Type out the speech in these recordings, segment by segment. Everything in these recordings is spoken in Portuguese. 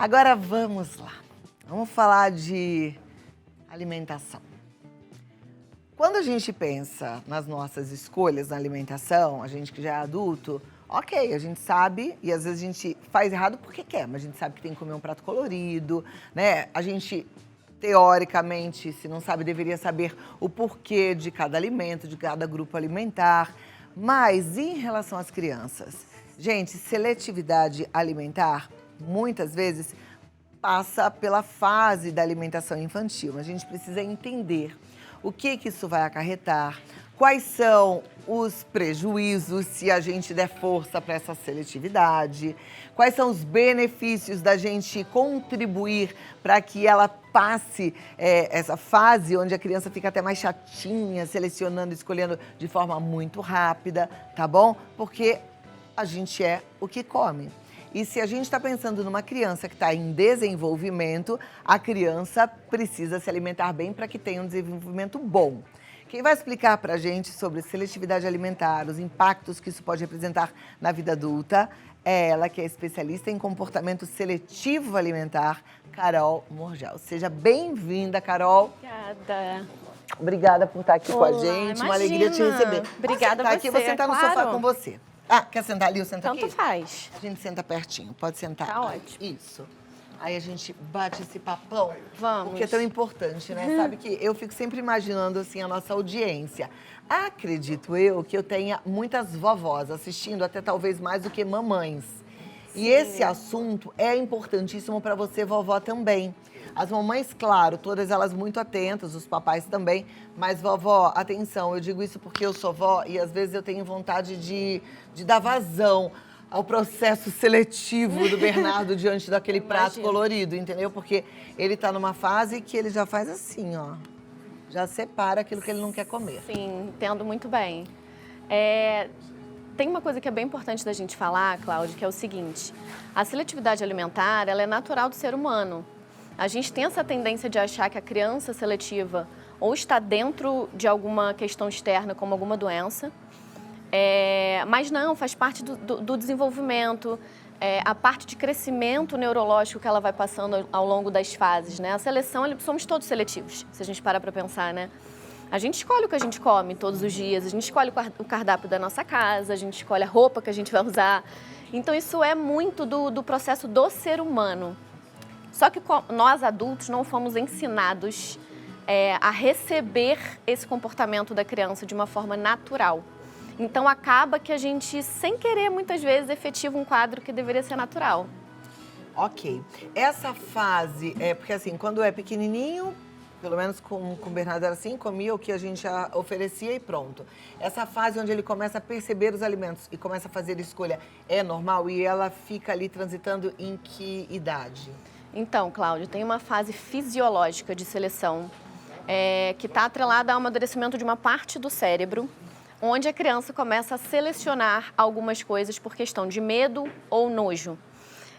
Agora vamos lá. Vamos falar de alimentação. Quando a gente pensa nas nossas escolhas na alimentação, a gente que já é adulto, ok, a gente sabe, e às vezes a gente faz errado porque quer, mas a gente sabe que tem que comer um prato colorido, né? A gente, teoricamente, se não sabe, deveria saber o porquê de cada alimento, de cada grupo alimentar. Mas em relação às crianças, gente, seletividade alimentar, muitas vezes, passa pela fase da alimentação infantil. A gente precisa entender o que isso vai acarretar, quais são os prejuízos se a gente der força para essa seletividade, quais são os benefícios da gente contribuir para que ela passe essa fase onde a criança fica até mais chatinha, selecionando, escolhendo de forma muito rápida, tá bom? Porque a gente é o que come. E se a gente está pensando numa criança que está em desenvolvimento, a criança precisa se alimentar bem para que tenha um desenvolvimento bom. Quem vai explicar para a gente sobre seletividade alimentar, os impactos que isso pode representar na vida adulta, é ela que é especialista em comportamento seletivo alimentar, Carol Mourgel. Seja bem-vinda, Carol. Obrigada. Obrigada por estar aqui com a gente. Imagina. Uma alegria te receber. Obrigada a você, aqui, vou sentar no sofá com você. Ah, quer sentar ali ou sentar aqui? Tanto faz. A gente senta pertinho, pode sentar. Tá ótimo. Isso. Aí a gente bate esse papão. Vamos. Porque é tão importante, né? Sabe que eu fico sempre imaginando, assim, a nossa audiência. Acredito eu que eu tenha muitas vovós assistindo, até talvez mais do que mamães. Sim. E esse assunto é importantíssimo para você, vovó, também. As mamães, claro, todas elas muito atentas, os papais também. Mas, vovó, atenção, eu digo isso porque eu sou vó e às vezes eu tenho vontade de dar vazão ao processo seletivo do Bernardo diante daquele prato colorido, entendeu? Porque ele tá numa fase que ele já faz assim, ó. Já separa aquilo que ele não quer comer. Sim, entendo muito bem. Tem uma coisa que é bem importante da gente falar, Cláudia, que é o seguinte. A seletividade alimentar, ela é natural do ser humano. A gente tem essa tendência de achar que a criança seletiva ou está dentro de alguma questão externa, como alguma doença, mas não, faz parte do desenvolvimento, a parte de crescimento neurológico que ela vai passando ao longo das fases, né? A seleção, somos todos seletivos, se a gente parar para pensar, né? A gente escolhe o que a gente come todos os dias, a gente escolhe o cardápio da nossa casa, a gente escolhe a roupa que a gente vai usar. Então, isso é muito do processo do ser humano. Só que nós, adultos, não fomos ensinados a receber esse comportamento da criança de uma forma natural. Então, acaba que a gente, sem querer, muitas vezes, efetiva um quadro que deveria ser natural. Ok. Essa fase, porque assim, quando é pequenininho, pelo menos com o Bernardo era assim, comia o que a gente já oferecia e pronto. Essa fase onde ele começa a perceber os alimentos e começa a fazer escolha é normal? E ela fica ali transitando em que idade? Então, Cláudio, tem uma fase fisiológica de seleção que está atrelada ao amadurecimento de uma parte do cérebro, onde a criança começa a selecionar algumas coisas por questão de medo ou nojo.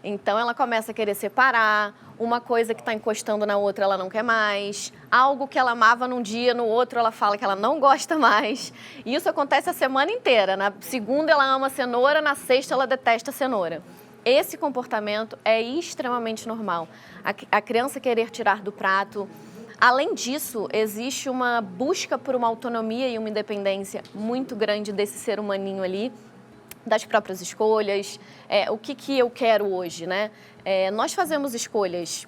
Então, ela começa a querer separar, uma coisa que está encostando na outra ela não quer mais, algo que ela amava num dia, no outro ela fala que ela não gosta mais. E isso acontece a semana inteira. Na segunda ela ama cenoura, na sexta ela detesta cenoura. Esse comportamento é extremamente normal. A criança querer tirar do prato. Além disso, existe uma busca por uma autonomia e uma independência muito grande desse ser humaninho ali, das próprias escolhas, o que eu quero hoje, né? Nós fazemos escolhas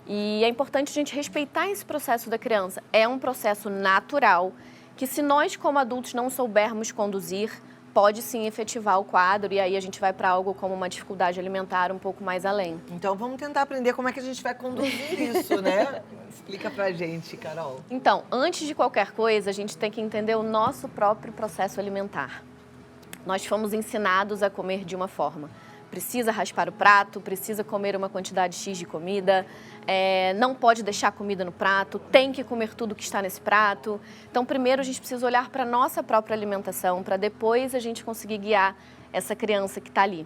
e é importante a gente respeitar esse processo da criança. É um processo natural que, se nós como adultos não soubermos conduzir, pode sim efetivar o quadro e aí a gente vai para algo como uma dificuldade alimentar um pouco mais além. Então, vamos tentar aprender como é que a gente vai conduzir isso, né? Explica pra gente, Carol. Então, antes de qualquer coisa, a gente tem que entender o nosso próprio processo alimentar. Nós fomos ensinados a comer de uma forma. Precisa raspar o prato, precisa comer uma quantidade X de comida, não pode deixar comida no prato, tem que comer tudo que está nesse prato. Então, primeiro a gente precisa olhar para a nossa própria alimentação, para depois a gente conseguir guiar essa criança que está ali.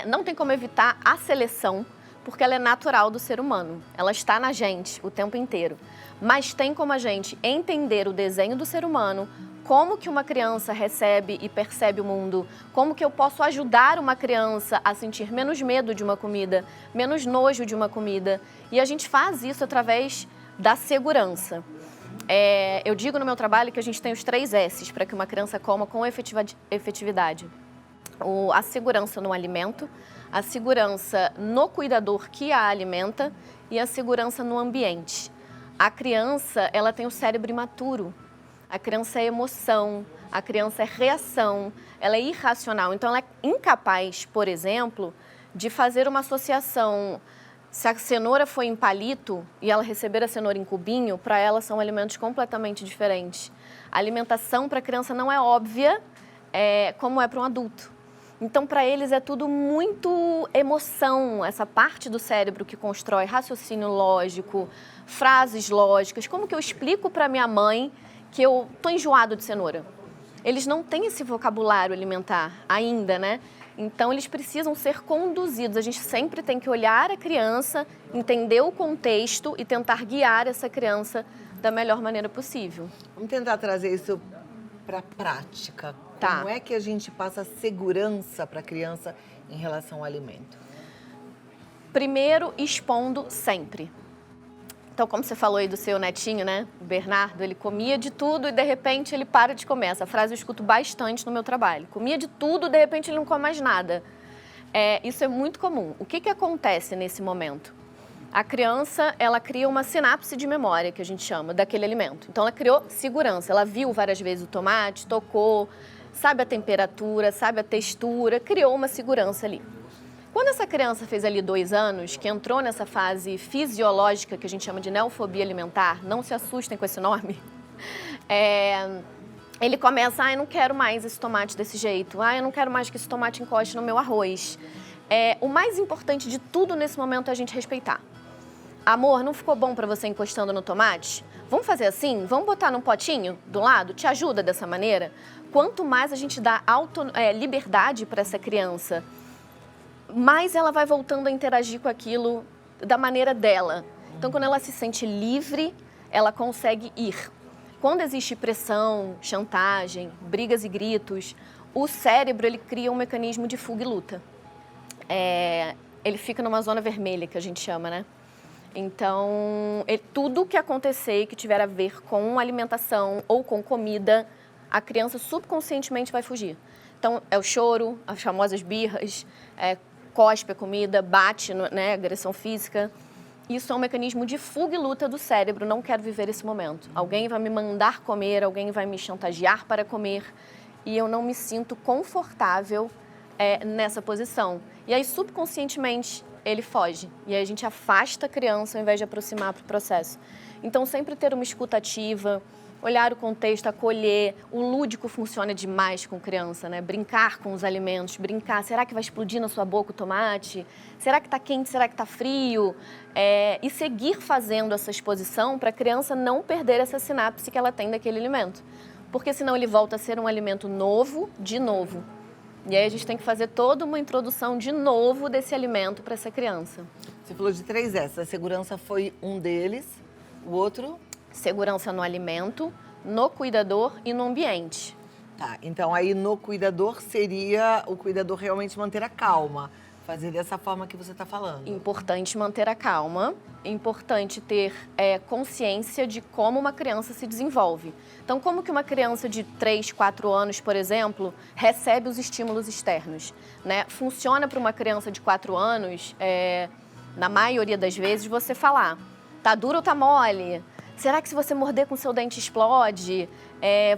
Não tem como evitar a seleção, porque ela é natural do ser humano, ela está na gente o tempo inteiro. Mas tem como a gente entender o desenho do ser humano, como que uma criança recebe e percebe o mundo, como que eu posso ajudar uma criança a sentir menos medo de uma comida, menos nojo de uma comida. E a gente faz isso através da segurança. Eu digo no meu trabalho que a gente tem os 3 S's para que uma criança coma com efetividade. A segurança no alimento, a segurança no cuidador que a alimenta e a segurança no ambiente. A criança, ela tem o cérebro imaturo. A criança é emoção, a criança é reação, ela é irracional. Então, ela é incapaz, por exemplo, de fazer uma associação. Se a cenoura foi em palito e ela receber a cenoura em cubinho, para ela são alimentos completamente diferentes. A alimentação para a criança não é óbvia como é para um adulto. Então, para eles é tudo muito emoção, essa parte do cérebro que constrói raciocínio lógico, frases lógicas. Como que eu explico para minha mãe que eu tô enjoado de cenoura? Eles não têm esse vocabulário alimentar ainda, né? Então, eles precisam ser conduzidos. A gente sempre tem que olhar a criança, entender o contexto e tentar guiar essa criança da melhor maneira possível. Vamos tentar trazer isso para a prática. Tá. Como é que a gente passa segurança para a criança em relação ao alimento? Primeiro, expondo sempre. Então, como você falou aí do seu netinho, né? O Bernardo, ele comia de tudo e, de repente, ele para de comer. Essa frase eu escuto bastante no meu trabalho. Comia de tudo, de repente, ele não come mais nada. Isso é muito comum. O que acontece nesse momento? A criança, ela cria uma sinapse de memória, que a gente chama, daquele alimento. Então, ela criou segurança. Ela viu várias vezes o tomate, tocou, sabe a temperatura, sabe a textura, criou uma segurança ali. Quando essa criança fez ali 2 anos, que entrou nessa fase fisiológica que a gente chama de neofobia alimentar, não se assustem com esse nome, ele começa, eu não quero mais esse tomate desse jeito, eu não quero mais que esse tomate encoste no meu arroz. O mais importante de tudo nesse momento é a gente respeitar. Amor, não ficou bom para você encostando no tomate? Vamos fazer assim? Vamos botar num potinho do lado? Te ajuda dessa maneira? Quanto mais a gente dá liberdade para essa criança, mais ela vai voltando a interagir com aquilo da maneira dela. Então, quando ela se sente livre, ela consegue ir. Quando existe pressão, chantagem, brigas e gritos, o cérebro ele cria um mecanismo de fuga e luta. Ele fica numa zona vermelha, que a gente chama, né? Então, tudo que acontecer que tiver a ver com alimentação ou com comida, a criança subconscientemente vai fugir. Então, é o choro, as famosas birras, cospe a comida, bate, né, agressão física. Isso é um mecanismo de fuga e luta do cérebro. Não quero viver esse momento. Alguém vai me mandar comer, alguém vai me chantagear para comer e eu não me sinto confortável nessa posição. E aí, subconscientemente, ele foge. E aí a gente afasta a criança ao invés de aproximar para o processo. Então, sempre ter uma escuta ativa, olhar o contexto, acolher. O lúdico funciona demais com criança, né? Brincar com os alimentos, brincar. Será que vai explodir na sua boca o tomate? Será que está quente? Será que está frio? E seguir fazendo essa exposição para a criança não perder essa sinapse que ela tem daquele alimento. Porque senão ele volta a ser um alimento novo, de novo. E aí a gente tem que fazer toda uma introdução de novo desse alimento para essa criança. Você falou de 3 S. A segurança foi um deles. O outro? Segurança no alimento, no cuidador e no ambiente. Tá, então aí no cuidador seria o cuidador realmente manter a calma. Fazer dessa forma que você está falando. Importante manter a calma, importante ter consciência de como uma criança se desenvolve. Então, como que uma criança de 3, 4 anos, por exemplo, recebe os estímulos externos, né? Funciona para uma criança de 4 anos, na maioria das vezes, você falar, tá duro ou tá mole? Será que se você morder com seu dente explode?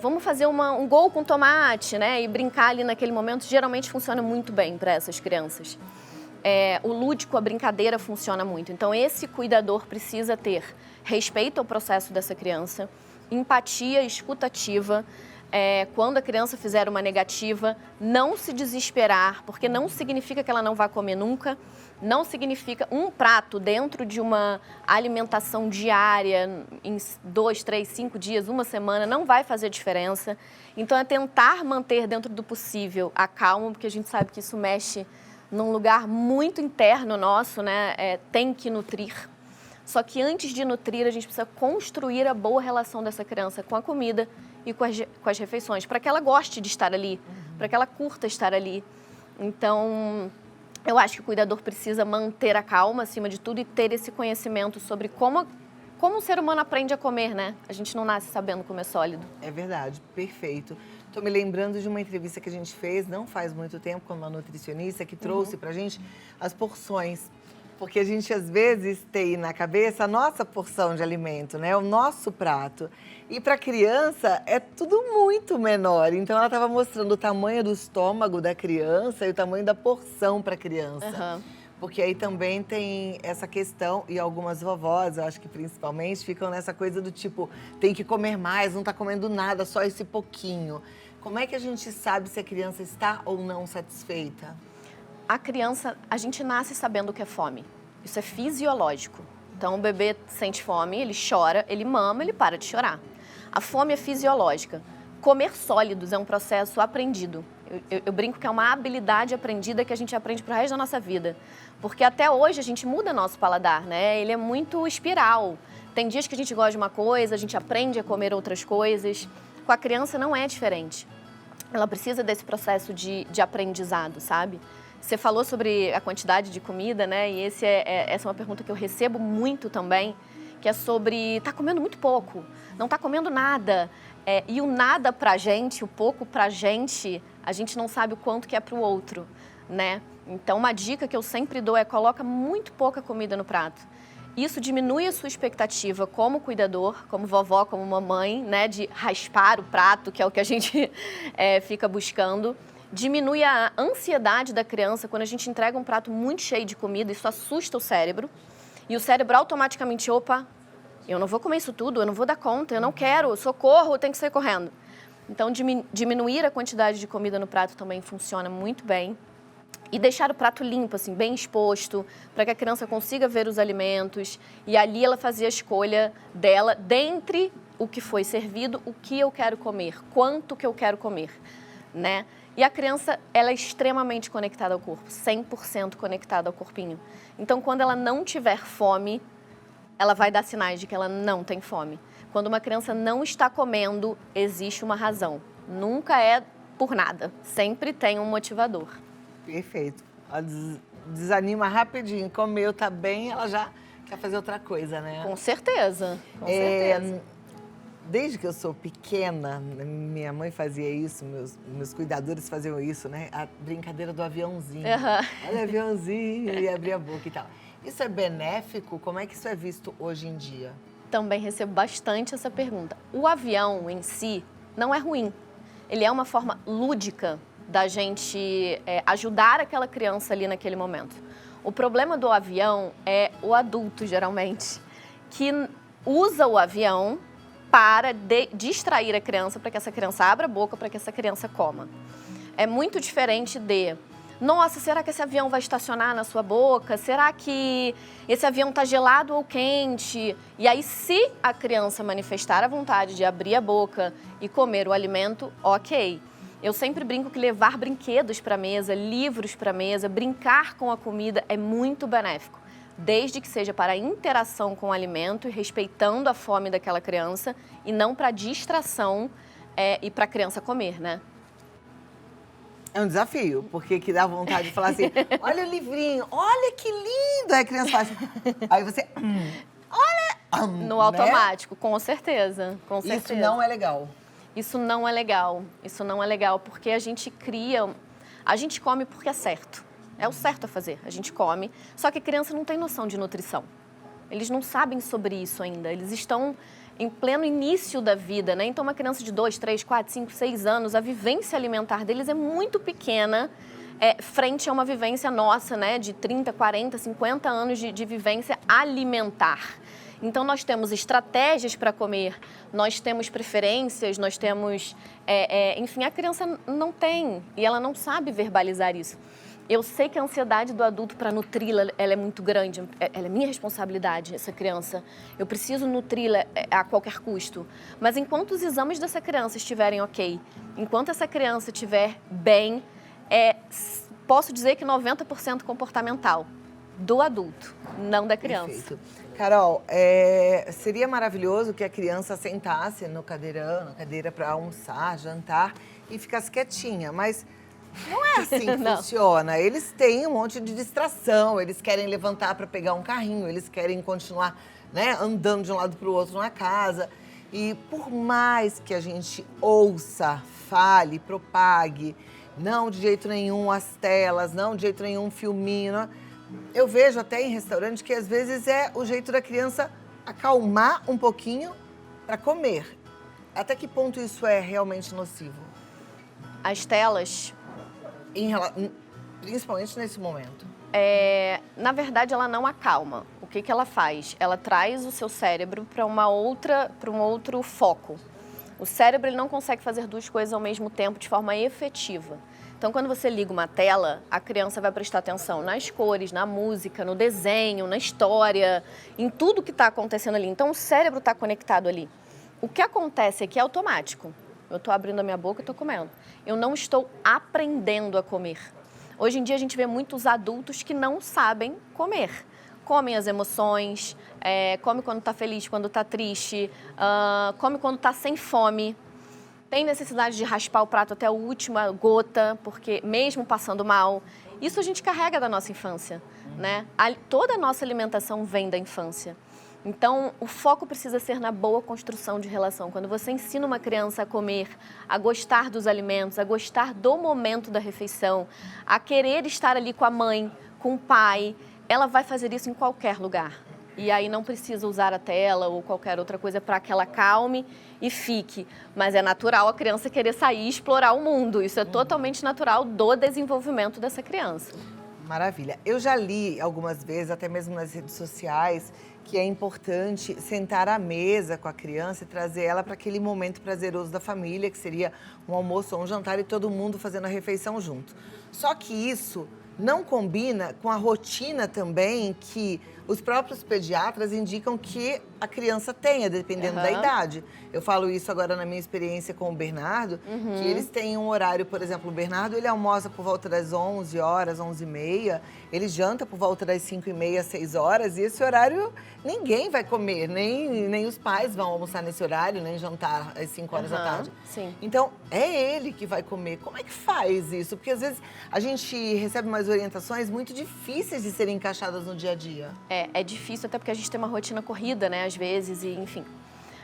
Vamos fazer um gol com tomate, né? E brincar ali naquele momento, geralmente funciona muito bem para essas crianças. O lúdico, a brincadeira funciona muito. Então, esse cuidador precisa ter respeito ao processo dessa criança, empatia, escutativa. Quando a criança fizer uma negativa, não se desesperar, porque não significa que ela não vai comer nunca. Não significa um prato dentro de uma alimentação diária, em 2, 3, 5 dias, uma semana, não vai fazer diferença. Então, é tentar manter dentro do possível a calma, porque a gente sabe que isso mexe num lugar muito interno nosso, né? Tem que nutrir. Só que antes de nutrir, a gente precisa construir a boa relação dessa criança com a comida e com as refeições, para que ela goste de estar ali, para que ela curta estar ali. Então, eu acho que o cuidador precisa manter a calma, acima de tudo, e ter esse conhecimento sobre como o ser humano aprende a comer, né? A gente não nasce sabendo comer sólido. É verdade, perfeito. Estou me lembrando de uma entrevista que a gente fez, não faz muito tempo, com uma nutricionista que trouxe pra gente as porções. Porque a gente, às vezes, tem na cabeça a nossa porção de alimento, né? O nosso prato. E para criança, é tudo muito menor. Então, ela estava mostrando o tamanho do estômago da criança e o tamanho da porção para a criança. Porque aí também tem essa questão, e algumas vovós, eu acho que principalmente, ficam nessa coisa do tipo, tem que comer mais, não está comendo nada, só esse pouquinho. Como é que a gente sabe se a criança está ou não satisfeita? A criança, a gente nasce sabendo o que é fome. Isso é fisiológico. Então, o bebê sente fome, ele chora, ele mama, ele para de chorar. A fome é fisiológica. Comer sólidos é um processo aprendido. Eu brinco que é uma habilidade aprendida que a gente aprende pro resto da nossa vida. Porque até hoje a gente muda nosso paladar, né? Ele é muito espiral. Tem dias que a gente gosta de uma coisa, a gente aprende a comer outras coisas. Com a criança não é diferente. Ela precisa desse processo de aprendizado, sabe? Você falou sobre a quantidade de comida, né? E essa é uma pergunta que eu recebo muito também, que é sobre tá comendo muito pouco, não tá comendo nada. E o nada pra gente, o pouco pra gente, a gente não sabe o quanto que é pro outro, né? Então, uma dica que eu sempre dou é coloca muito pouca comida no prato. Isso diminui a sua expectativa como cuidador, como vovó, como mamãe, né? De raspar o prato, que é o que a gente fica buscando. Diminui a ansiedade da criança quando a gente entrega um prato muito cheio de comida, isso assusta o cérebro. E o cérebro automaticamente, opa, eu não vou comer isso tudo, eu não vou dar conta, eu não quero, socorro, eu tenho que sair correndo. Então, diminuir a quantidade de comida no prato também funciona muito bem. E deixar o prato limpo, assim, bem exposto, para que a criança consiga ver os alimentos. E ali ela fazia a escolha dela, dentre o que foi servido, o que eu quero comer, quanto que eu quero comer, né? E a criança, ela é extremamente conectada ao corpo, 100% conectada ao corpinho. Então, quando ela não tiver fome, ela vai dar sinais de que ela não tem fome. Quando uma criança não está comendo, existe uma razão. Nunca é por nada, sempre tem um motivador. Perfeito. Ela desanima rapidinho, comeu, tá bem, ela já quer fazer outra coisa, né? Com certeza, com certeza. Desde que eu sou pequena, minha mãe fazia isso, meus cuidadores faziam isso, né? A brincadeira do aviãozinho. Olha o aviãozinho e abrir a boca e tal. Isso é benéfico? Como é que isso é visto hoje em dia? Também recebo bastante essa pergunta. O avião em si não é ruim. Ele é uma forma lúdica da gente ajudar aquela criança ali naquele momento. O problema do avião é o adulto, geralmente, que usa o avião para distrair a criança, para que essa criança abra a boca, para que essa criança coma. É muito diferente de, nossa, será que esse avião vai estacionar na sua boca? Será que esse avião está gelado ou quente? E aí, se a criança manifestar a vontade de abrir a boca e comer o alimento, ok. Eu sempre brinco que levar brinquedos para a mesa, livros para a mesa, brincar com a comida é muito benéfico. Desde que seja para a interação com o alimento e respeitando a fome daquela criança e não para distração e para a criança comer, né? É um desafio, porque que dá vontade de falar assim, olha o livrinho, olha que lindo! Aí a criança faz, aí você, olha! No automático, né? Com certeza, com certeza. Isso não é legal. Isso não é legal, isso não é legal, porque a gente come porque é certo. É o certo a fazer, a gente come, só que a criança não tem noção de nutrição. Eles não sabem sobre isso ainda, eles estão em pleno início da vida, né? Então, uma criança de 2, 3, 4, 5, 6 anos, a vivência alimentar deles é muito pequena frente a uma vivência nossa, né? De 30, 40, 50 anos de vivência alimentar. Então, nós temos estratégias para comer, nós temos preferências, nós temos... enfim, a criança não tem e ela não sabe verbalizar isso. Eu sei que a ansiedade do adulto para nutri-la, ela é muito grande. Ela é minha responsabilidade, essa criança. Eu preciso nutri-la a qualquer custo. Mas enquanto os exames dessa criança estiverem ok, enquanto essa criança estiver bem, posso dizer que 90% comportamental. do adulto, não da criança. Perfeito. Carol, seria maravilhoso que a criança sentasse na cadeira para almoçar, jantar e ficasse quietinha, mas não é assim que funciona. Eles têm um monte de distração, eles querem levantar para pegar um carrinho, eles querem continuar, né, andando de um lado para o outro na casa. E por mais que a gente ouça, fale, propague, não de jeito nenhum as telas, não de jeito nenhum um filminho, não, eu vejo até em restaurante que às vezes é o jeito da criança acalmar um pouquinho para comer. Até que ponto isso é realmente nocivo? As telas, Principalmente nesse momento. na verdade, ela não acalma. O que ela faz? Ela traz o seu cérebro para um outro foco. O cérebro ele não consegue fazer duas coisas ao mesmo tempo de forma efetiva. Então, quando você liga uma tela, a criança vai prestar atenção nas cores, na música, no desenho, na história, em tudo que está acontecendo ali. Então, o cérebro está conectado ali. O que acontece aqui é automático. Eu estou abrindo a minha boca e estou comendo. Eu não estou aprendendo a comer. Hoje em dia, a gente vê muitos adultos que não sabem comer. Comem as emoções, come quando está feliz, quando está triste, come quando está sem fome. Tem necessidade de raspar o prato até a última gota, porque mesmo passando mal, isso a gente carrega da nossa infância, né? Toda a nossa alimentação vem da infância. Então, o foco precisa ser na boa construção de relação. Quando você ensina uma criança a comer, a gostar dos alimentos, a gostar do momento da refeição, a querer estar ali com a mãe, com o pai, ela vai fazer isso em qualquer lugar. E aí não precisa usar a tela ou qualquer outra coisa para que ela calme e fique. Mas é natural a criança querer sair e explorar o mundo. Isso é totalmente natural do desenvolvimento dessa criança. Maravilha. Eu já li algumas vezes, até mesmo nas redes sociais, que é importante sentar à mesa com a criança e trazer ela para aquele momento prazeroso da família, que seria um almoço ou um jantar e todo mundo fazendo a refeição junto. Só que isso não combina com a rotina também que os próprios pediatras indicam que a criança tenha, dependendo da idade. Eu falo isso agora na minha experiência com o Bernardo, que eles têm um horário, por exemplo, o Bernardo, ele almoça por volta das 11 horas, 11h30, ele janta por volta das 5h30, 6 horas, e esse horário ninguém vai comer, nem os pais vão almoçar nesse horário, nem jantar às 5 horas da tarde. Sim. Então, é ele que vai comer. Como é que faz isso? Porque às vezes a gente recebe umas orientações muito difíceis de serem encaixadas no dia a dia. É difícil, até porque a gente tem uma rotina corrida, né, às vezes, e enfim.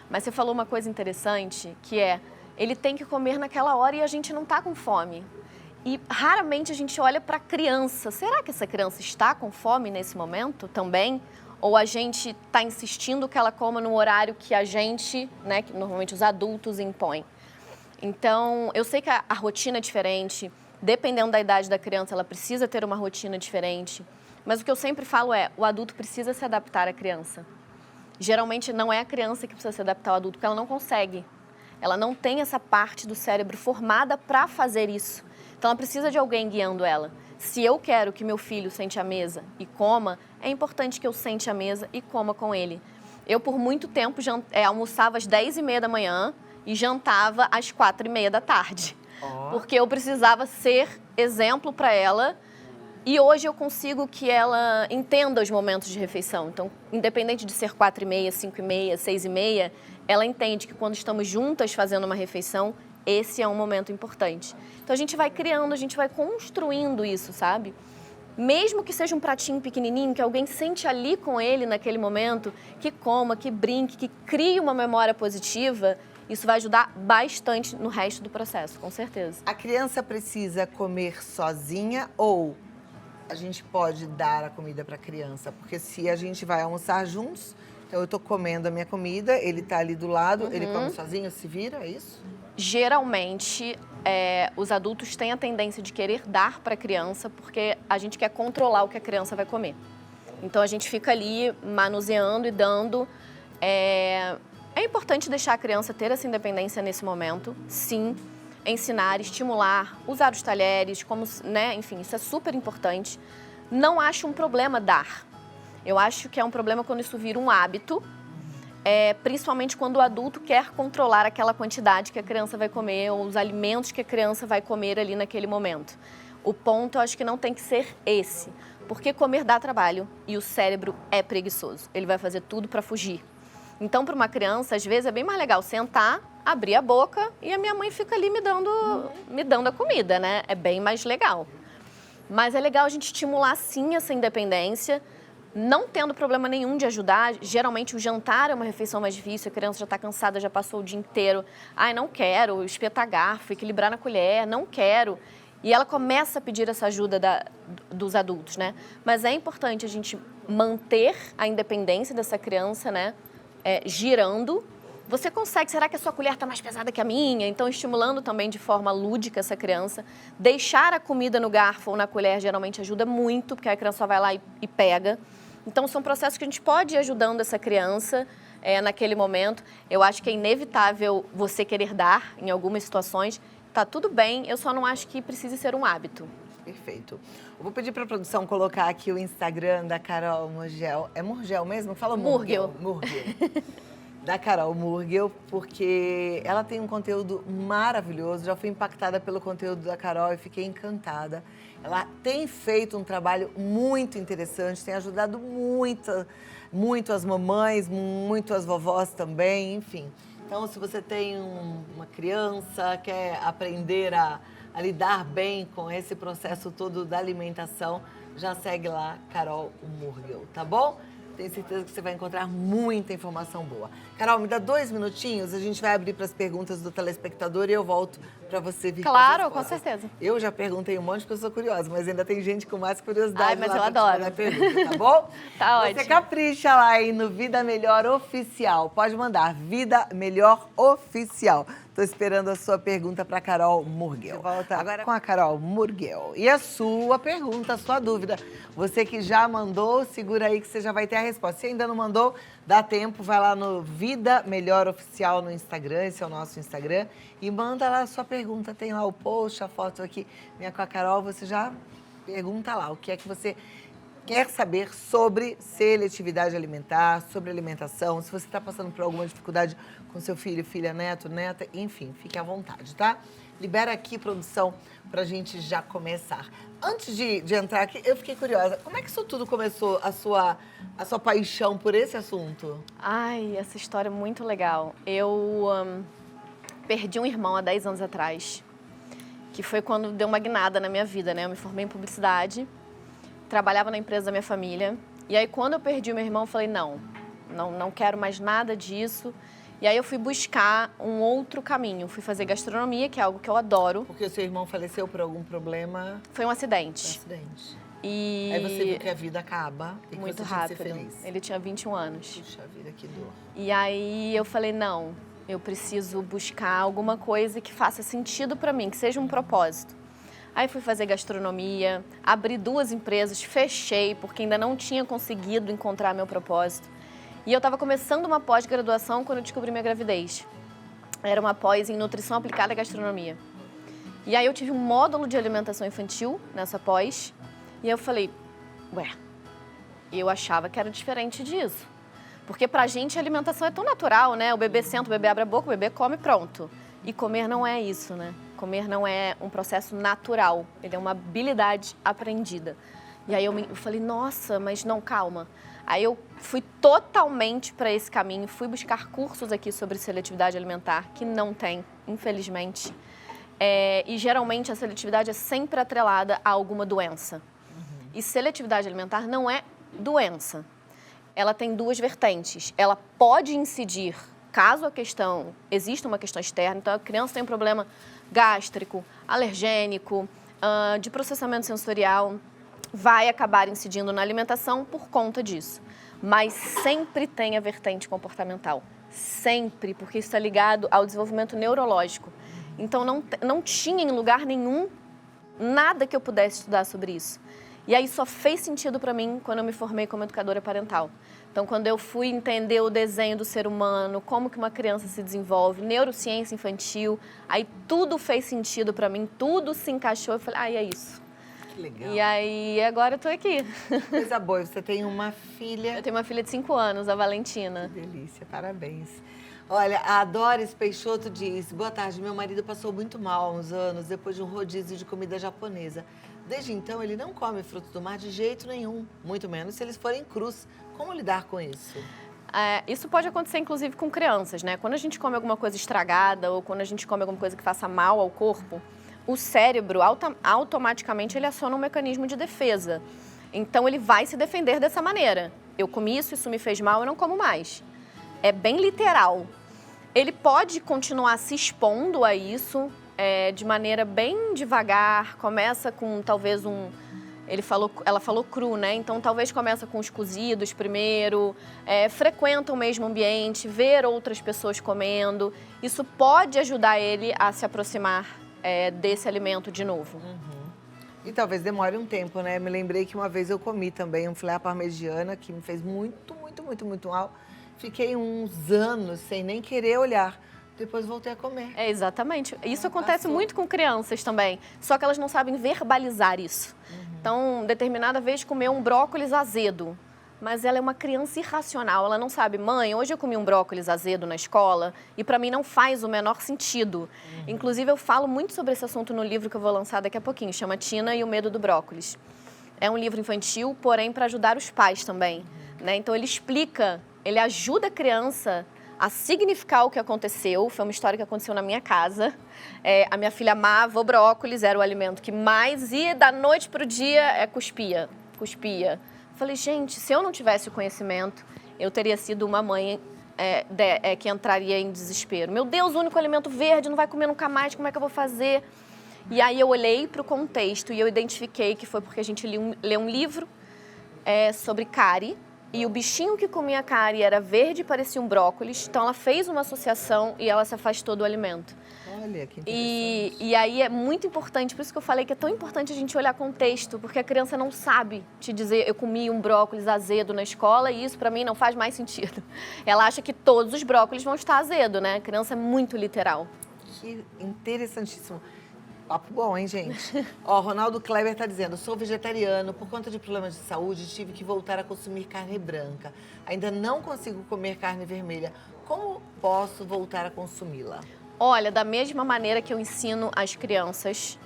Mas você falou uma coisa interessante, que é, ele tem que comer naquela hora e a gente não tá com fome. E raramente a gente olha para a criança. Será que essa criança está com fome nesse momento também? Ou a gente está insistindo que ela coma no horário que a gente, né, que normalmente os adultos impõem? Então, eu sei que a rotina é diferente, dependendo da idade da criança, ela precisa ter uma rotina diferente. Mas o que eu sempre falo é, o adulto precisa se adaptar à criança. Geralmente não é a criança que precisa se adaptar ao adulto, porque ela não consegue. Ela não tem essa parte do cérebro formada para fazer isso. Então ela precisa de alguém guiando ela. Se eu quero que meu filho sente à mesa e coma, é importante que eu sente à mesa e coma com ele. Eu, por muito tempo, almoçava às 10h30 da manhã e jantava às 4h30 da tarde. Porque eu precisava ser exemplo para ela. E hoje eu consigo que ela entenda os momentos de refeição. Então, independente de ser 4h30, 5h30, 6h30, ela entende que quando estamos juntas fazendo uma refeição, esse é um momento importante. Então, a gente vai criando, a gente vai construindo isso, sabe? Mesmo que seja um pratinho pequenininho, que alguém sente ali com ele naquele momento, que coma, que brinque, que crie uma memória positiva, isso vai ajudar bastante no resto do processo, com certeza. A criança precisa comer sozinha ou a gente pode dar a comida para a criança? Porque se a gente vai almoçar juntos, então eu estou comendo a minha comida, ele está ali do lado, ele come sozinho, se vira, é isso? Geralmente, os adultos têm a tendência de querer dar para a criança porque a gente quer controlar o que a criança vai comer. Então, a gente fica ali manuseando e dando. É importante deixar a criança ter essa independência nesse momento, sim. Ensinar, estimular, usar os talheres, como, né? Enfim, isso é super importante. Não acho um problema dar. Eu acho que é um problema quando isso vira um hábito, principalmente quando o adulto quer controlar aquela quantidade que a criança vai comer ou os alimentos que a criança vai comer ali naquele momento. O ponto, eu acho que não tem que ser esse. Porque comer dá trabalho e o cérebro é preguiçoso. Ele vai fazer tudo para fugir. Então, para uma criança, às vezes é bem mais legal sentar, abrir a boca e a minha mãe fica ali me dando a comida, né? É bem mais legal. Mas é legal a gente estimular, sim, essa independência, não tendo problema nenhum de ajudar. Geralmente, o jantar é uma refeição mais difícil, a criança já está cansada, já passou o dia inteiro. Ai, não quero, espetar garfo, equilibrar na colher, não quero. E ela começa a pedir essa ajuda dos adultos, né? Mas é importante a gente manter a independência dessa criança, né? Girando. Você consegue, será que a sua colher está mais pesada que a minha? Então, estimulando também de forma lúdica essa criança. Deixar a comida no garfo ou na colher geralmente ajuda muito, porque a criança só vai lá e pega. Então, são processos que a gente pode ir ajudando essa criança naquele momento. Eu acho que é inevitável você querer dar em algumas situações. Tá tudo bem, eu só não acho que precise ser um hábito. Perfeito. Eu vou pedir para a produção colocar aqui o Instagram da Carol Murgel. É Murgel mesmo? Fala Murgel. Murgel. Da Carol Murgel, porque ela tem um conteúdo maravilhoso. Já fui impactada pelo conteúdo da Carol e fiquei encantada. Ela tem feito um trabalho muito interessante, tem ajudado muito as mamães, muito as vovós também, enfim. Então, se você tem uma criança, quer aprender a lidar bem com esse processo todo da alimentação, já segue lá, Carol Murgel, tá bom? Tenho certeza que você vai encontrar muita informação boa. Carol, me dá 2 minutinhos, a gente vai abrir para as perguntas do telespectador e eu volto para você vir Claro, com certeza. Eu já perguntei um monte de pessoa curiosa, mas ainda tem gente com mais curiosidade. Ai, mas lá eu pra te adoro. mandar pergunta, tá bom? Tá Você ótimo. capricha lá aí no Vida Melhor Oficial. Pode mandar, Vida Melhor Oficial. Tô esperando a sua pergunta para Carol Murgel. Volta agora com a Carol Murgel. E a sua pergunta, a sua dúvida. Você que já mandou, segura aí que você já vai ter a resposta. Se ainda não mandou, dá tempo, vai lá no Vida Melhor Oficial no Instagram, esse é o nosso Instagram, e manda lá a sua pergunta. Tem lá o post, a foto aqui minha com a Carol, você já pergunta lá o que é que você quer saber sobre seletividade alimentar, sobre alimentação, se você está passando por alguma dificuldade com seu filho, filha, neto, neta, enfim, fique à vontade, tá? Libera aqui, produção, pra gente já começar. Antes de entrar aqui, eu fiquei curiosa, como é que isso tudo começou, a sua paixão por esse assunto? Ai, essa história é muito legal. Eu perdi um irmão há 10 anos atrás, que foi quando deu uma guinada na minha vida, né? Eu me formei em publicidade, trabalhava na empresa da minha família. E aí, quando eu perdi o meu irmão, eu falei, não quero mais nada disso. E aí, eu fui buscar um outro caminho. Fui fazer gastronomia, que é algo que eu adoro. Porque o seu irmão faleceu por algum problema? Foi um acidente. E... Aí você viu que a vida acaba e muito que você rápido. tinha que ser feliz. Ele tinha 21 anos. Puxa vida, que dor. E aí, eu falei, não, eu preciso buscar alguma coisa que faça sentido para mim, que seja um propósito. Aí fui fazer gastronomia, abri 2 empresas, fechei, porque ainda não tinha conseguido encontrar meu propósito. E eu estava começando uma pós-graduação quando eu descobri minha gravidez. Era uma pós em nutrição aplicada à gastronomia. E aí eu tive um módulo de alimentação infantil nessa pós. E eu falei, eu achava que era diferente disso. Porque pra gente a alimentação é tão natural, né? O bebê senta, o bebê abre a boca, o bebê come, pronto. E comer não é isso, né? Comer não é um processo natural, ele é uma habilidade aprendida. E aí eu falei, nossa, mas não, calma. Aí eu fui totalmente para esse caminho, fui buscar cursos aqui sobre seletividade alimentar, que não tem, infelizmente. E geralmente a seletividade é sempre atrelada a alguma doença. E seletividade alimentar não é doença. Ela tem 2 vertentes. Ela pode incidir, caso exista uma questão externa, então a criança tem um problema gástrico, alergênico, de processamento sensorial, vai acabar incidindo na alimentação por conta disso. Mas sempre tem a vertente comportamental. Sempre, porque isso está ligado ao desenvolvimento neurológico. Então, não tinha em lugar nenhum nada que eu pudesse estudar sobre isso. E aí só fez sentido para mim quando eu me formei como educadora parental. Então, quando eu fui entender o desenho do ser humano, como que uma criança se desenvolve, neurociência infantil, aí tudo fez sentido para mim, tudo se encaixou. Eu falei, é isso. Que legal. E aí, agora eu tô aqui. Coisa boa, você tem uma filha... Eu tenho uma filha de 5 anos, a Valentina. Que delícia, parabéns. Olha, a Doris Peixoto diz, boa tarde, meu marido passou muito mal há uns anos depois de um rodízio de comida japonesa. Desde então, ele não come frutos do mar de jeito nenhum, muito menos se eles forem crus. Como lidar com isso? Isso pode acontecer, inclusive, com crianças, né? Quando a gente come alguma coisa estragada ou quando a gente come alguma coisa que faça mal ao corpo, o cérebro, automaticamente, ele aciona um mecanismo de defesa. Então, ele vai se defender dessa maneira. Eu comi isso me fez mal, eu não como mais. É bem literal. Ele pode continuar se expondo a isso de maneira bem devagar, começa com talvez ela falou cru, né? Então, talvez começa com os cozidos primeiro, frequenta o mesmo ambiente, ver outras pessoas comendo. Isso pode ajudar ele a se aproximar desse alimento de novo. E talvez demore um tempo, né? Me lembrei que uma vez eu comi também um filé à parmegiana que me fez muito mal. Fiquei uns anos sem nem querer olhar. Depois voltei a comer. Exatamente. Isso acontece muito com crianças também. Só que elas não sabem verbalizar isso. Então, determinada vez comeu um brócolis azedo. Mas ela é uma criança irracional. Ela não sabe, mãe, hoje eu comi um brócolis azedo na escola e para mim não faz o menor sentido. Inclusive, eu falo muito sobre esse assunto no livro que eu vou lançar daqui a pouquinho. Chama Tina e o Medo do Brócolis. É um livro infantil, porém para ajudar os pais também. Né? Então, ele ajuda a criança a significar o que aconteceu. Foi uma história que aconteceu na minha casa. A minha filha amava o brócolis, era o alimento que mais ia da noite para o dia, cuspia. Falei, gente, se eu não tivesse o conhecimento, eu teria sido uma mãe que entraria em desespero. Meu Deus, o único alimento verde, não vai comer nunca mais, como é que eu vou fazer? E aí eu olhei para o contexto e eu identifiquei que foi porque a gente leu um livro sobre cárie. E o bichinho que comia cárie era verde e parecia um brócolis. Então, ela fez uma associação e ela se afastou do alimento. Olha, que interessante. E aí é muito importante, por isso que eu falei que é tão importante a gente olhar contexto, porque a criança não sabe te dizer, eu comi um brócolis azedo na escola e isso, para mim, não faz mais sentido. Ela acha que todos os brócolis vão estar azedo, né? A criança é muito literal. Que interessantíssimo. Papo bom, hein, gente? Ó, Ronaldo Kleber está dizendo, sou vegetariano, por conta de problemas de saúde, tive que voltar a consumir carne branca. Ainda não consigo comer carne vermelha. Como posso voltar a consumi-la? Olha, da mesma maneira que eu ensino as crianças,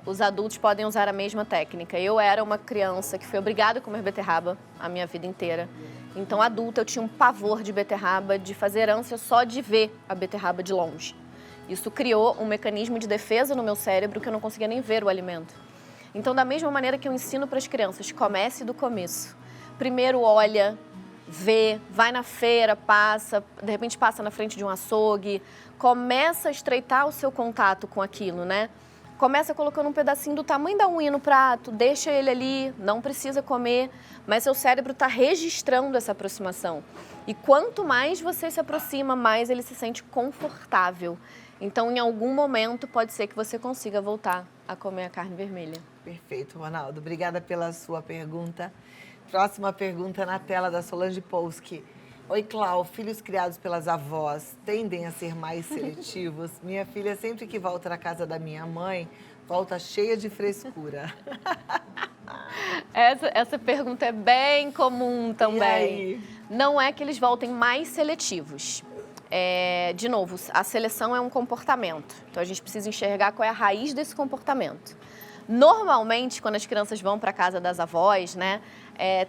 os adultos podem usar a mesma técnica. Eu era uma criança que foi obrigada a comer beterraba a minha vida inteira. Então, adulta, eu tinha um pavor de beterraba, de fazer ânsia só de ver a beterraba de longe. Isso criou um mecanismo de defesa no meu cérebro que eu não conseguia nem ver o alimento. Então, da mesma maneira que eu ensino para as crianças, comece do começo. Primeiro olha, vê, vai na feira, passa, de repente passa na frente de um açougue, começa a estreitar o seu contato com aquilo, né? Começa colocando um pedacinho do tamanho da unha no prato, deixa ele ali, não precisa comer, mas seu cérebro está registrando essa aproximação. E quanto mais você se aproxima, mais ele se sente confortável. Então, em algum momento, pode ser que você consiga voltar a comer a carne vermelha. Perfeito, Ronaldo. Obrigada pela sua pergunta. Próxima pergunta na tela da Solange Polski. Oi, Clau. Filhos criados pelas avós tendem a ser mais seletivos? Minha filha, sempre que volta na casa da minha mãe, volta cheia de frescura. Essa pergunta é bem comum também. E aí? Não é que eles voltem mais seletivos. De novo, a seleção é um comportamento. Então, a gente precisa enxergar qual é a raiz desse comportamento. Normalmente, quando as crianças vão para a casa das avós, né,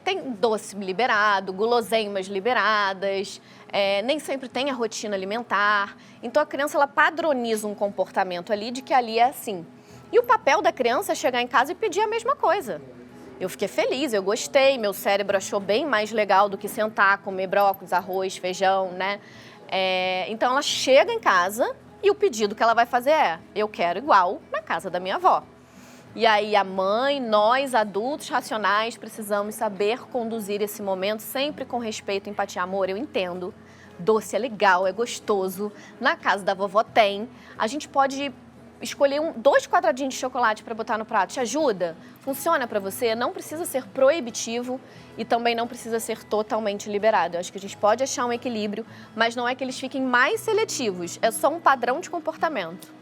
tem doce liberado, guloseimas liberadas, nem sempre tem a rotina alimentar. Então, a criança ela padroniza um comportamento ali de que ali é assim. E o papel da criança é chegar em casa e pedir a mesma coisa. Eu fiquei feliz, eu gostei, meu cérebro achou bem mais legal do que sentar, comer brócolis, arroz, feijão, né? Então, ela chega em casa e o pedido que ela vai fazer é, eu quero igual na casa da minha avó. E aí, a mãe, nós, adultos racionais, precisamos saber conduzir esse momento sempre com respeito, empatia, amor. Eu entendo, doce é legal, é gostoso, na casa da vovó tem. A gente pode escolher 2 quadradinhos de chocolate para botar no prato. Te ajuda? Funciona para você? Não precisa ser proibitivo e também não precisa ser totalmente liberado. Eu acho que a gente pode achar um equilíbrio, mas não é que eles fiquem mais seletivos. É só um padrão de comportamento.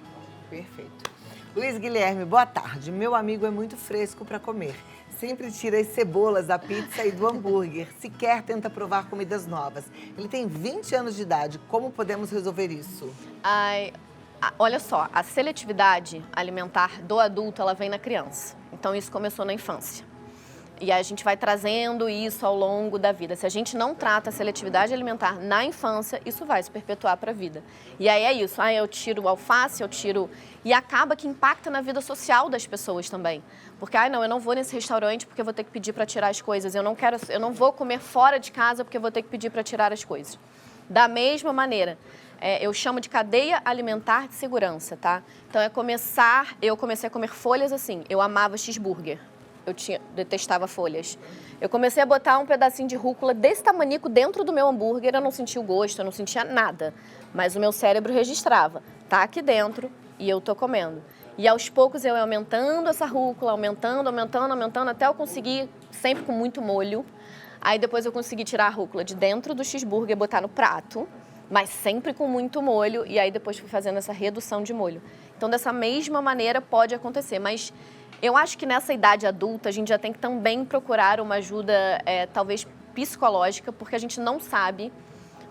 Perfeito. Luiz Guilherme, boa tarde. Meu amigo é muito fresco para comer. Sempre tira as cebolas da pizza e do hambúrguer. Sequer tenta provar comidas novas. Ele tem 20 anos de idade. Como podemos resolver isso? Olha só, a seletividade alimentar do adulto, ela vem na criança. Então, isso começou na infância. E a gente vai trazendo isso ao longo da vida. Se a gente não trata a seletividade alimentar na infância, isso vai se perpetuar para a vida. E aí é isso, eu tiro o alface, eu tiro... E acaba que impacta na vida social das pessoas também. Porque, não, eu não vou nesse restaurante porque eu vou ter que pedir para tirar as coisas. Eu não vou comer fora de casa porque eu vou ter que pedir para tirar as coisas. Da mesma maneira, eu chamo de cadeia alimentar de segurança, tá? Então, eu comecei a comer folhas assim. Eu amava cheeseburger. Detestava folhas. Eu comecei a botar um pedacinho de rúcula desse tamanico dentro do meu hambúrguer, eu não sentia o gosto, eu não sentia nada. Mas o meu cérebro registrava, tá aqui dentro e eu tô comendo. E aos poucos eu ia aumentando essa rúcula, aumentando, até eu conseguir, sempre com muito molho. Aí depois eu consegui tirar a rúcula de dentro do cheeseburger, botar no prato, mas sempre com muito molho, e aí depois fui fazendo essa redução de molho. Então, dessa mesma maneira pode acontecer, mas eu acho que nessa idade adulta a gente já tem que também procurar uma ajuda, talvez psicológica, porque a gente não sabe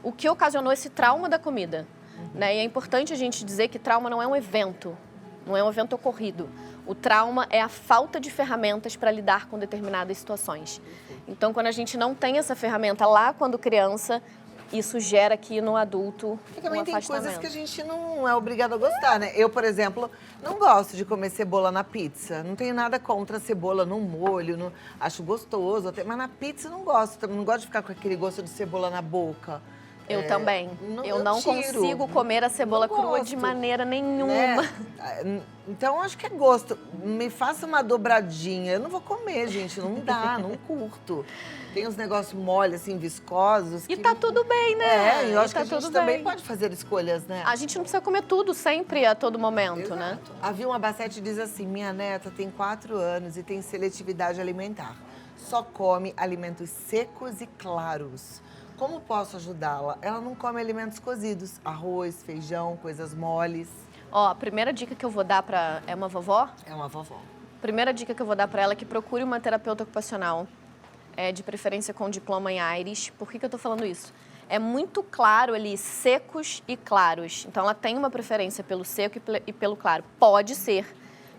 o que ocasionou esse trauma da comida. Né? E é importante a gente dizer que trauma não é um evento, não é um evento ocorrido. O trauma é a falta de ferramentas para lidar com determinadas situações. Então, quando a gente não tem essa ferramenta lá quando criança, isso gera aqui no adulto e também um tem afastamento. coisas que a gente não é obrigado a gostar, né? Eu, por exemplo, não gosto de comer cebola na pizza. Não tenho nada contra cebola no molho, acho gostoso, até, mas na pizza eu não gosto. Não gosto de ficar com aquele gosto de cebola na boca. Eu também. Eu não consigo comer a cebola crua de maneira nenhuma. Né? Então, acho que é gosto. Me faça uma dobradinha. Eu não vou comer, gente. Não dá, não curto. Tem uns negócios mole, assim, viscosos. E tá tudo bem, né? Eu acho que a gente também pode fazer escolhas, né? A gente não precisa comer tudo sempre, a todo momento, né? A Vilma Bassett diz assim, minha neta tem 4 anos e tem seletividade alimentar. Só come alimentos secos e claros. Como posso ajudá-la? Ela não come alimentos cozidos, arroz, feijão, coisas moles. A primeira dica que eu vou dar para... É uma vovó? É uma vovó. Primeira dica que eu vou dar para ela é que procure uma terapeuta ocupacional, de preferência com diploma em Aires. Por que eu tô falando isso? É muito claro ali, secos e claros. Então, ela tem uma preferência pelo seco e pelo claro. Pode ser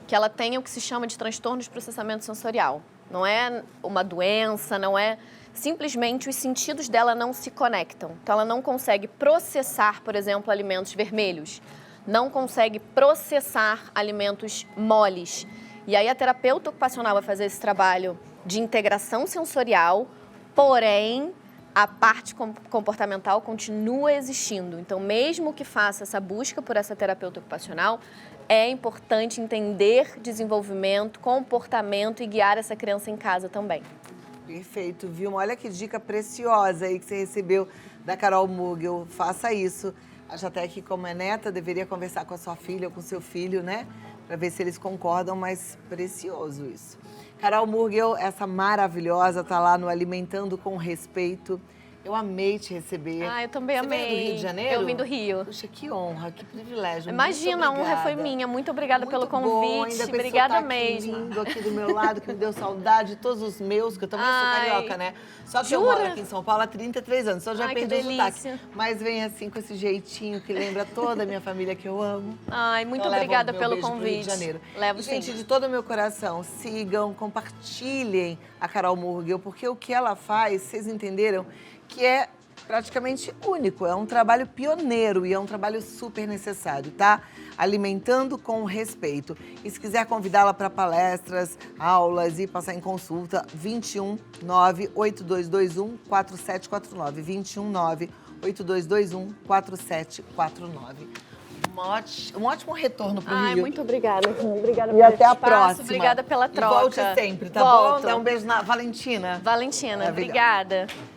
que ela tenha o que se chama de transtorno de processamento sensorial. Não é uma doença, não é... Simplesmente os sentidos dela não se conectam. Então, ela não consegue processar, por exemplo, alimentos vermelhos. Não consegue processar alimentos moles. E aí, a terapeuta ocupacional vai fazer esse trabalho de integração sensorial, porém, a parte comportamental continua existindo. Então, mesmo que faça essa busca por essa terapeuta ocupacional, é importante entender desenvolvimento, comportamento e guiar essa criança em casa também. Perfeito, Vilma. Olha que dica preciosa aí que você recebeu da Carol Mugel. Faça isso. Acho até que, como é neta, deveria conversar com a sua filha ou com o seu filho, né? Para ver se eles concordam, mas precioso isso. Carol Mugel, essa maravilhosa, tá lá no Alimentando com Respeito. Eu amei te receber. Eu também amei. Você veio do Rio de Janeiro? Eu vim do Rio. Puxa, que honra, que privilégio. Imagina, a honra foi minha. Muito obrigada pelo convite. Obrigada mesmo. Lindo aqui do meu lado, que me deu saudade, todos os meus, que eu também sou carioca, né? Só que eu moro aqui em São Paulo há 33 anos, só já perdi o sotaque. Mas vem assim, com esse jeitinho que lembra toda a minha família que eu amo. Muito obrigada pelo convite. Levo sim. Gente, de todo o meu coração, sigam, compartilhem a Carol Mugel, porque o que ela faz, vocês entenderam, que é praticamente único, é um trabalho pioneiro e é um trabalho super necessário, tá? Alimentando com respeito. E se quiser convidá-la para palestras, aulas e passar em consulta, 21 98221 4749. 21 98221 4749. Um ótimo retorno pro Rio. Muito obrigada. Obrigada e até a próxima. Obrigada pela troca. E volte sempre, tá bom? Dá um beijo na Valentina. Valentina, obrigada.